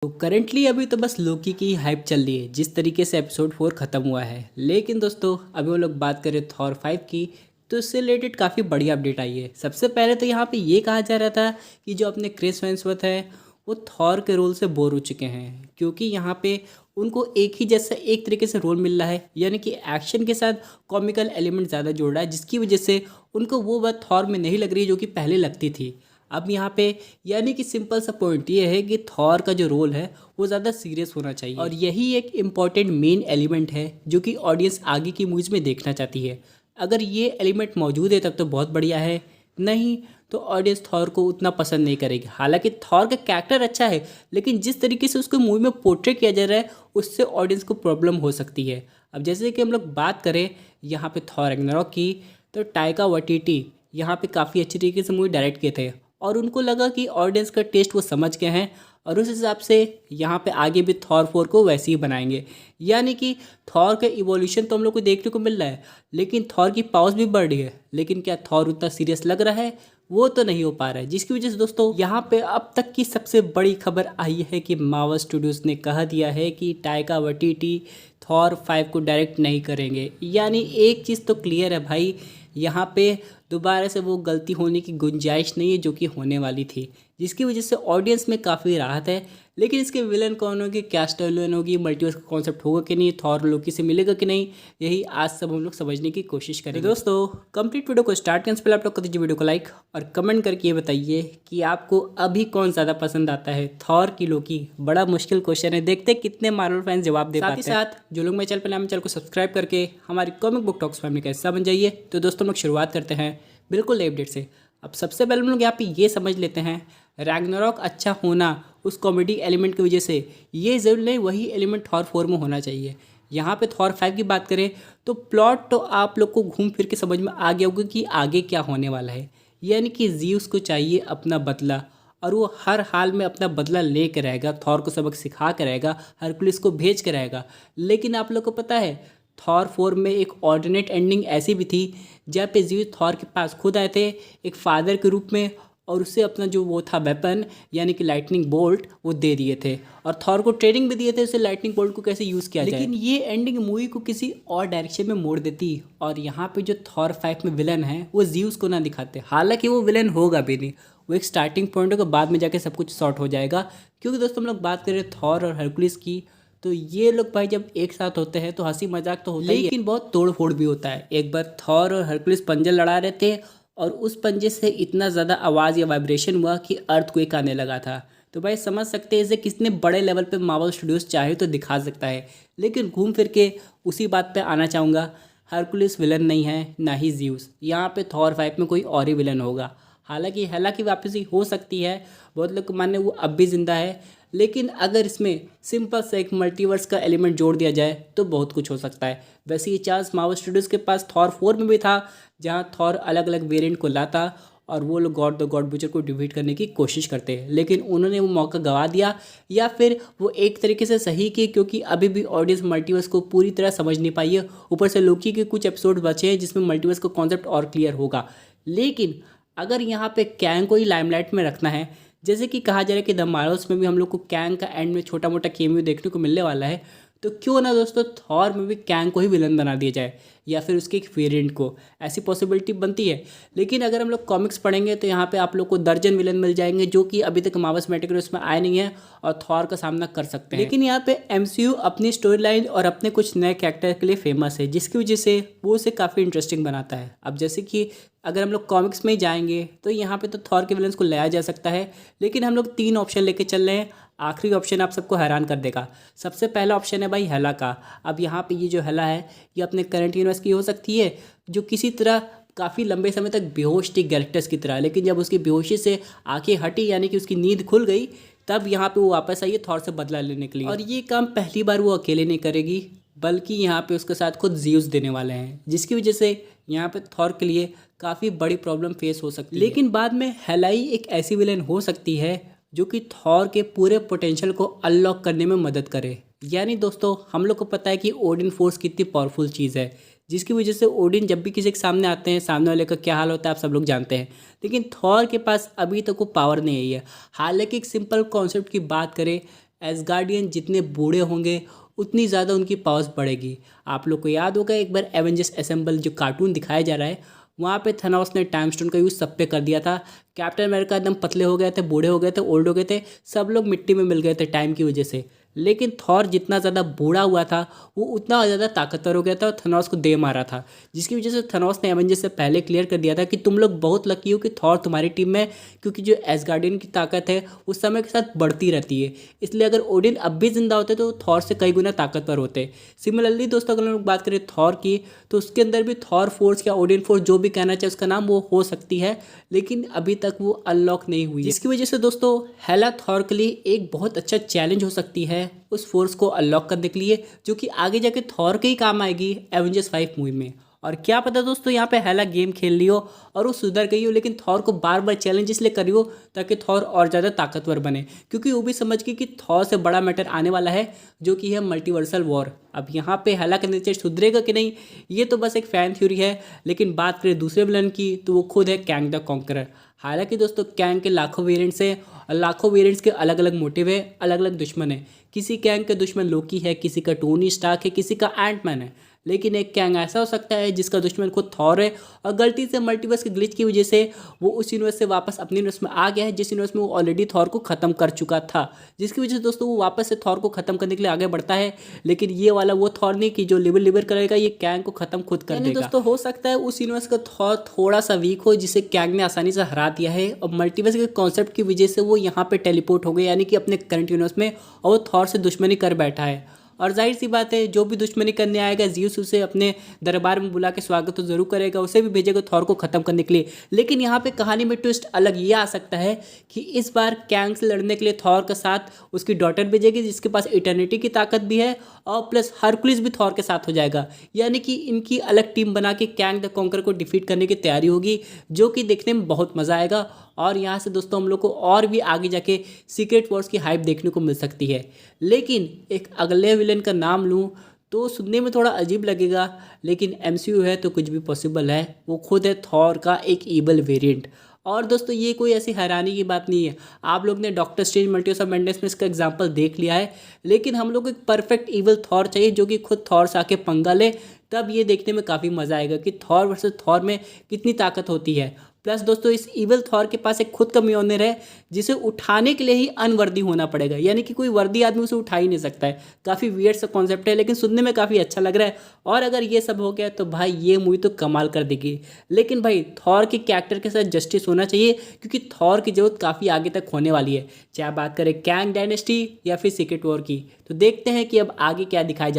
तो करेंटली अभी तो बस लोकी की हाइप चल रही है जिस तरीके से एपिसोड 4 ख़त्म हुआ है। लेकिन दोस्तों अभी हम लोग बात करें थॉर 5 की, तो इससे रिलेटेड काफ़ी बड़ी अपडेट आई है। सबसे पहले तो यहाँ पे ये कहा जा रहा था कि जो अपने क्रिस हेम्सवर्थ है वो थॉर के रोल से बोर हो चुके हैं, क्योंकि यहाँ पे उनको एक ही जैसा एक तरीके से रोल मिल रहा है, यानी कि एक्शन के साथ कॉमिकल एलिमेंट ज़्यादा जोड़ रहा है, जिसकी वजह से उनको वो बात थॉर में नहीं लग रही है जो कि पहले लगती थी। अब यहाँ पे यानी कि सिंपल सा पॉइंट ये है कि थॉर का जो रोल है वो ज़्यादा सीरियस होना चाहिए, और यही एक इम्पॉर्टेंट मेन एलिमेंट है जो कि ऑडियंस आगे की मूवीज़ में देखना चाहती है। अगर ये एलिमेंट मौजूद है तब तो बहुत बढ़िया है, नहीं तो ऑडियंस थॉर को उतना पसंद नहीं करेगी। हालांकि थॉर का कैरेक्टर अच्छा है, लेकिन जिस तरीके से उसको मूवी में पोर्ट्रे किया जा रहा है उससे ऑडियंस को प्रॉब्लम हो सकती है। अब जैसे कि हम लोग बात करें यहाँ पे थॉर रैग्नारॉक की, तो टाइका वाइटिटी यहाँ पे काफ़ी अच्छी तरीके से मूवी डायरेक्ट किए थे, और उनको लगा कि ऑडियंस का टेस्ट वो समझ गए हैं, और उस हिसाब से यहाँ पे आगे भी थॉर 4 को वैसे ही बनाएंगे। यानी कि थॉर का इवोल्यूशन तो हम लोग को देखने को मिल रहा है, लेकिन थॉर की पावर्स भी बढ़ रही है, लेकिन क्या थॉर उतना सीरियस लग रहा है? वो तो नहीं हो पा रहा है, जिसकी वजह से दोस्तों यहाँ पे अब तक की सबसे बड़ी खबर आई है कि मार्वल स्टूडियोज ने कह दिया है कि टाइका वाइटिटी थॉर 5 को डायरेक्ट नहीं करेंगे। यानी एक चीज़ तो क्लियर है भाई, यहाँ पे दोबारा से वो गलती होने की गुंजाइश नहीं है जो कि होने वाली थी, जिसकी वजह से ऑडियंस में काफ़ी राहत है। लेकिन इसके विलन कौन होगी, क्या स्टोरी लाइन होगी, मल्टीवर्स का कॉन्सेप्ट होगा कि नहीं, थॉर लोकी से मिलेगा कि नहीं, यही आज सब हम लोग समझने की कोशिश करेंगे। दोस्तों कंप्लीट वीडियो को स्टार्ट करने से पहले आप लोग कर दीजिए वीडियो को लाइक, और कमेंट करके ये बताइए कि आपको अभी कौन ज़्यादा पसंद आता है, थॉर की लोकी। बड़ा मुश्किल क्वेश्चन है, देखते कितने मार्वल फैंस जवाब दे पाते हैं। साथ ही साथ जो लोग मेरे चैनल पर नए, चैनल को सब्सक्राइब करके हमारी कॉमिक बुक टॉक्स फैमिली का हिस्सा बन जाइए। तो दोस्तों हम लोग शुरुआत करते हैं बिल्कुल नए अपडेट से। अब सबसे पहले हम लोग यहाँ पे ये समझ लेते हैं, रैग्नारॉक अच्छा होना उस कॉमेडी एलिमेंट की वजह से ये ज़रूर नहीं वही एलिमेंट थॉर 4 में होना चाहिए। यहाँ पे थॉर 5 की बात करें तो प्लॉट तो आप लोग को घूम फिर के समझ में आ गया होगा कि आगे क्या होने वाला है। यानी कि ज़्यूस को चाहिए अपना बदला, और वो हर हाल में अपना बदला ले कर रहेगा, थॉर को सबक सिखा कर रहेगा, हरकुलिस को भेज कर रहेगा। लेकिन आप लोग को पता है थॉर 4 में एक ऑल्टरनेट एंडिंग ऐसी भी थी जहाँ पे ज़्यूस थॉर के पास खुद आए थे एक फादर के रूप में, और उससे अपना जो वो था वेपन यानी कि लाइटनिंग बोल्ट वो दे दिए थे, और थॉर को ट्रेनिंग भी दिए थे उसे लाइटनिंग बोल्ट को कैसे यूज़ किया जाए। लेकिन ये एंडिंग मूवी को किसी और डायरेक्शन में मोड़ देती, और यहाँ पे जो थॉर 5 में विलन है वो ज़्यूस को ना दिखाते। हालांकि वो विलन होगा भी नहीं, वो एक स्टार्टिंग पॉइंट होगा, बाद में जाके सब कुछ सॉर्ट हो जाएगा। क्योंकि दोस्तों हम लोग बात करें थॉर और हरकुलिस की, तो ये लोग भाई जब एक साथ होते हैं तो हंसी मजाक तो होता ही है, लेकिन बहुत तोड़ फोड़ भी होता है। एक बार थॉर और हरकुलिस पंजे लड़ा रहे थे, और उस पंजे से इतना ज़्यादा आवाज़ या वाइब्रेशन हुआ कि अर्थक्वेक आने लगा था। तो भाई समझ सकते हैं इसे कितने बड़े लेवल पे मार्वल स्टूडियोज चाहे तो दिखा सकता है। लेकिन घूम फिर के उसी बात पे आना चाहूँगा, हरकुलिस विलन नहीं है, ना ही ज़्यूस। यहाँ पे थॉर 5 में कोई और ही विलन होगा। हालांकि हेला की वापसी हो सकती है, बहुत लोग माने वो अब भी ज़िंदा है, लेकिन अगर इसमें सिंपल से एक मल्टीवर्स का एलिमेंट जोड़ दिया जाए तो बहुत कुछ हो सकता है। वैसे ये चांस मार्वल स्टूडियोज़ के पास थॉर 4 में भी था, जहाँ थॉर अलग अलग वेरिएंट को लाता और वो लोग गॉड द गॉड बुचर को डिफीट करने की कोशिश करते हैं, लेकिन उन्होंने वो मौका गंवा दिया, या फिर वो एक तरीके से सही की, क्योंकि अभी भी ऑडियंस मल्टीवर्स को पूरी तरह समझ नहीं पाई है। ऊपर से लोकी के कुछ एपिसोड बचे हैं जिसमें मल्टीवर्स का कॉन्सेप्ट और क्लियर होगा। लेकिन अगर यहाँ पे कैंग को ही लाइमलाइट में रखना है, जैसे कि कहा जा रहा है कि द मार्वल्स में भी हम लोग को कैंग का एंड में छोटा मोटा केमियो देखने को मिलने वाला है, तो क्यों ना दोस्तों थॉर में भी कैंग को ही विलन बना दिया जाए, या फिर उसके एक वेरिएंट को। ऐसी पॉसिबिलिटी बनती है। लेकिन अगर हम लोग कॉमिक्स पढ़ेंगे तो यहाँ पे आप लोग को दर्जन विलन मिल जाएंगे जो कि अभी तक मार्वल सिनेमैटिक यूनिवर्स में आए नहीं है और थॉर का सामना कर सकते हैं। लेकिन यहाँ पे एमसीयू अपनी स्टोरी लाइन और अपने कुछ नए कैरेक्टर के लिए फेमस है, जिसकी वजह से वो उसे काफ़ी इंटरेस्टिंग बनाता है। अब जैसे कि अगर हम लोग कॉमिक्स में ही जाएंगे तो यहाँ पे तो थॉर के विलन्स को लाया जा सकता है, लेकिन हम लोग 3 ऑप्शन लेके चल रहे हैं। आखिरी ऑप्शन आप सबको हैरान कर देगा। सबसे पहला ऑप्शन है भाई हेला का। अब यहाँ पे ये जो हेला है ये अपने करंट यूनिवर्स की हो सकती है, जो किसी तरह काफ़ी लंबे समय तक बेहोश थी गैलेक्टस की तरह, लेकिन जब उसकी बेहोशी से आंखें हटी यानी कि उसकी नींद खुल गई, तब यहाँ पे वो वापस आई है थॉर से बदला लेने के लिए। और ये काम पहली बार वो अकेले नहीं करेगी, बल्कि यहाँ पे उसके साथ खुद ज़्यूस देने वाले हैं, जिसकी वजह से यहाँ पे थॉर के लिए काफ़ी बड़ी प्रॉब्लम फेस हो सकती है। लेकिन बाद में हेलाई एक ऐसी विलेन हो सकती है जो कि थॉर के पूरे पोटेंशियल को अनलॉक करने में मदद करे। यानी दोस्तों हम लोग को पता है कि ओडिन फोर्स कितनी पावरफुल चीज़ है, जिसकी वजह से ओडिन जब भी किसी के सामने आते हैं, सामने वाले का क्या हाल होता है आप सब लोग जानते हैं। लेकिन थॉर के पास अभी तक वो पावर नहीं आई है। हालांकि एक सिंपल कॉन्सेप्ट की बात करें, एसगार्डियन जितने बूढ़े होंगे उतनी ज़्यादा उनकी पावर्स बढ़ेगी। आप लोग को याद होगा एक बार एवेंजर्स असेंबल जो कार्टून दिखाया जा रहा है, वहाँ पे थैनोस ने टाइम स्टोन का यूज़ सब पे कर दिया था। कैप्टन अमेरिका एकदम पतले हो गए थे, बूढ़े हो गए थे, ओल्ड हो गए थे, सब लोग मिट्टी में मिल गए थे टाइम की वजह से। लेकिन थॉर जितना ज़्यादा बूढ़ा हुआ था वो उतना ज़्यादा ताकतवर हो गया था और थनोस को दे मारा था, जिसकी वजह से थनोस ने एवेंजर्स से पहले क्लियर कर दिया था कि तुम लोग बहुत लकी हो कि थॉर तुम्हारी टीम में, क्योंकि जो एसगार्डियन की ताकत है उस समय के साथ बढ़ती रहती है। इसलिए अगर ओडिन अब भी जिंदा होते तो थॉर से कई गुना ताकतवर होते। सिमिलरली दोस्तों अगर हम लोग बात करें थॉर की, तो उसके अंदर भी थॉर फोर्स या ओडिन फोर्स जो भी कहना चाहे उसका नाम, वो हो सकती है, लेकिन अभी तक वो अनलॉक नहीं हुई है, जिसकी वजह से दोस्तों हेला थॉर के लिए एक बहुत अच्छा चैलेंज हो सकती है उस फोर्स को अनलॉक करने के लिए, जो कि आगे जाके थॉर के ही काम आएगी एवेंजर्स 5 मूवी में। और क्या पता दोस्तों यहाँ पे हेला गेम खेल रही हो और वो सुधर गई हो, लेकिन थॉर को बार बार चैलेंज इसलिए कर रही हो ताकि थॉर और ज़्यादा ताकतवर बने, क्योंकि वो भी समझ गई कि थॉर से बड़ा मैटर आने वाला है जो कि है मल्टीवर्सल वॉर। अब यहाँ पे हेला का नेचर सुधरेगा कि नहीं ये तो बस एक फ़ैन थ्योरी है, लेकिन बात करें दूसरे विलन की तो वो खुद है कैंग द कॉन्करर। हालांकि दोस्तों कैंग के लाखों वेरिएंट्स हैं और लाखों वेरिएंट्स के अलग अलग मोटिव है, अलग अलग दुश्मन है। किसी कैंग के दुश्मन लोकी है, किसी का टोनी स्टार्क है, किसी का एंटमैन है, लेकिन एक कैंग ऐसा हो सकता है जिसका दुश्मन खुद थॉर है और गलती से मल्टीवर्स के ग्लिच की वजह से वो उस यूनिवर्स से वापस अपने यूनिवर्स में आ गया है जिस यूनिवर्स में वो ऑलरेडी थॉर को ख़त्म कर चुका था, जिसकी वजह से दोस्तों वो वापस से थॉर को ख़त्म करने के लिए आगे बढ़ता है। लेकिन ये वाला वो थॉर नहीं कि जो लिवर लिवर करेगा, ये कैंग को ख़त्म खुद कर देगा। दोस्तों हो सकता है उस यूनिवर्स का थॉर थोड़ा सा वीक हो जिसे कैंग ने आसानी से हरा दिया है और मल्टीवर्स के कॉन्सेप्ट की वजह से वो यहाँ पे टेलीपोर्ट हो गए, यानी कि अपने करंट यूनिवर्स में, और वो थॉर से दुश्मनी कर बैठा है। और जाहिर सी बात है जो भी दुश्मनी करने आएगा ज़्यूस उसे अपने दरबार में बुला के स्वागत तो ज़रूर करेगा, उसे भी भेजेगा थॉर को ख़त्म करने के लिए। लेकिन यहाँ पे कहानी में ट्विस्ट अलग ये आ सकता है कि इस बार कैंग से लड़ने के लिए थॉर के साथ उसकी डॉटर भेजेगी जिसके पास इटर्निटी की ताकत भी है, और प्लस हरकुलिस भी थॉर के साथ हो जाएगा, यानी कि इनकी अलग टीम बना के कैंग द कॉन्कर को डिफीट करने की तैयारी होगी, जो कि देखने में बहुत मज़ा आएगा। और यहाँ से दोस्तों हम लोग को और भी आगे जाके सीक्रेट वॉर्स की हाइप देखने को मिल सकती है। लेकिन एक अगले विलेन का नाम लूँ तो सुनने में थोड़ा अजीब लगेगा, लेकिन एमसीयू है तो कुछ भी पॉसिबल है। वो खुद है थॉर का एक ईवल वेरिएंट। और दोस्तों ये कोई ऐसी हैरानी की बात नहीं है, आप लोग ने doctor strange multiverse of madness में इसका एग्जांपल देख लिया है, लेकिन हम लोग को एक परफेक्ट ईवल थॉर चाहिए जो कि खुद थॉर से आके पंगा ले, तब ये देखने में काफ़ी मज़ा आएगा कि थॉर वर्सेस थॉर में कितनी ताकत होती है। प्लस दोस्तों इस ईवल थॉर के पास एक खुद का म्योलनर है जिसे उठाने के लिए ही अनवर्दी होना पड़ेगा, यानी कि कोई वर्दी आदमी उसे उठा ही नहीं सकता है। काफ़ी वियर्ड सा कॉन्सेप्ट है, लेकिन सुनने में काफ़ी अच्छा लग रहा है। और अगर ये सब हो गया तो भाई ये मूवी तो कमाल कर देगी। लेकिन भाई थॉर के कैरेक्टर के साथ जस्टिस होना चाहिए, क्योंकि थॉर की जरूरत काफ़ी आगे तक होने वाली है, चाहे बात करें कैंग डायनेस्टी या फिर सीक्रेट वॉर की। तो देखते हैं कि अब आगे क्या दिखाया जाता है।